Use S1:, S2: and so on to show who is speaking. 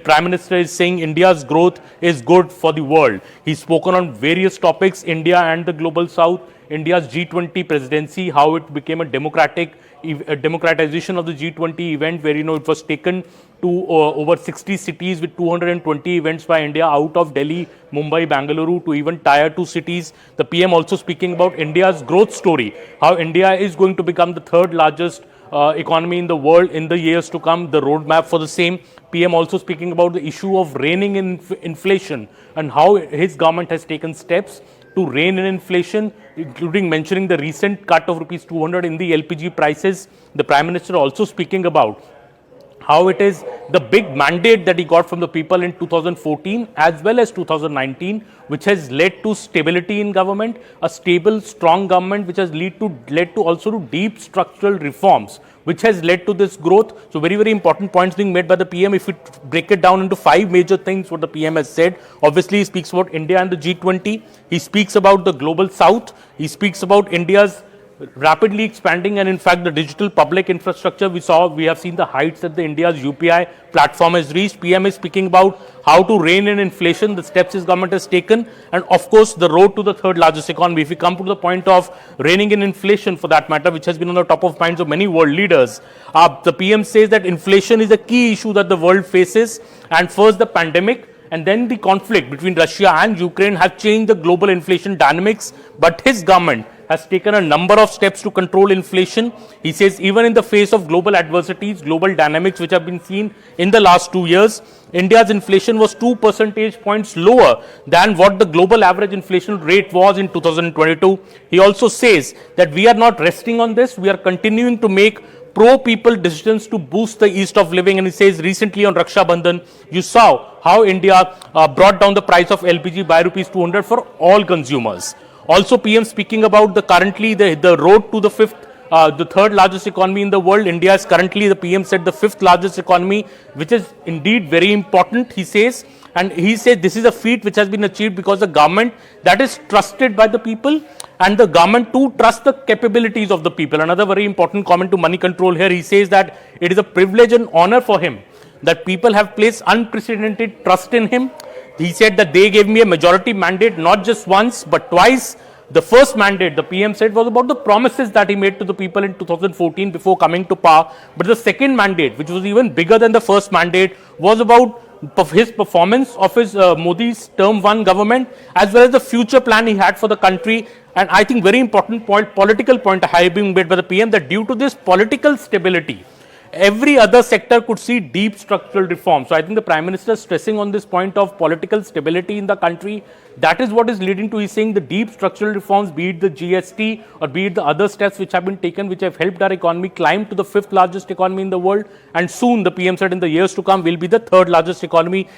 S1: Prime Minister is saying India's growth is good for the world. He's spoken on various topics, India and the global south, India's G20 presidency, how it became a democratization of the G20 event, where it was taken to over 60 cities with 220 events by India out of Delhi, Mumbai, Bangalore to even tier 2 cities. The PM also speaking about India's growth story, how India is going to become the third largest economy in the world in the years to come, the roadmap for the same. PM also speaking about the issue of reining in inflation and how his government has taken steps to rein in inflation, including mentioning the recent cut of rupees 200 in the LPG prices. The Prime Minister also speaking about how it is the big mandate that he got from the people in 2014 as well as 2019, which has led to stability in government, a stable, strong government, which has led to also to deep structural reforms, which has led to this growth. So very, very important points being made by the PM. If we break it down into 5 major things, what the PM has said, obviously he speaks about India and the G20. He speaks about the global south. He speaks about India's rapidly expanding and in fact the digital public infrastructure. We have seen the heights that the India's UPI platform has reached. PM is speaking about how to rein in inflation, the steps his government has taken, and of course the road to the third largest economy. If we come to the point of reining in inflation for that matter, which has been on the top of minds of many world leaders, the PM says that inflation is a key issue that the world faces, and first the pandemic and then the conflict between Russia and Ukraine have changed the global inflation dynamics, but his government has taken a number of steps to control inflation. He says even in the face of global adversities, global dynamics which have been seen in the last 2 years, India's inflation was 2 percentage points lower than what the global average inflation rate was in 2022. He also says that we are not resting on this, we are continuing to make pro-people decisions to boost the ease of living. And he says recently on Raksha Bandhan, you saw how India brought down the price of LPG by rupees 200 for all consumers. Also, PM speaking about the road to the third largest economy in the world. India is currently, the PM said, the 5th largest economy, which is indeed very important, he says. And he said this is a feat which has been achieved because the government that is trusted by the people and the government to trust the capabilities of the people. Another very important comment to money control here. He says that it is a privilege and honor for him that people have placed unprecedented trust in him. He said that they gave me a majority mandate, not just once, but twice. The first mandate, the PM said, was about the promises that he made to the people in 2014 before coming to power. But the second mandate, which was even bigger than the first mandate, was about his performance of his Modi's term 1 government, as well as the future plan he had for the country. And I think very important political point being made by the PM, that due to this political stability, every other sector could see deep structural reform. So I think the Prime Minister is stressing on this point of political stability in the country. That is what is leading to, he's saying, the deep structural reforms, be it the GST or be it the other steps which have been taken, which have helped our economy climb to the 5th largest economy in the world. And soon, the PM said, in the years to come, will be the 3rd largest economy.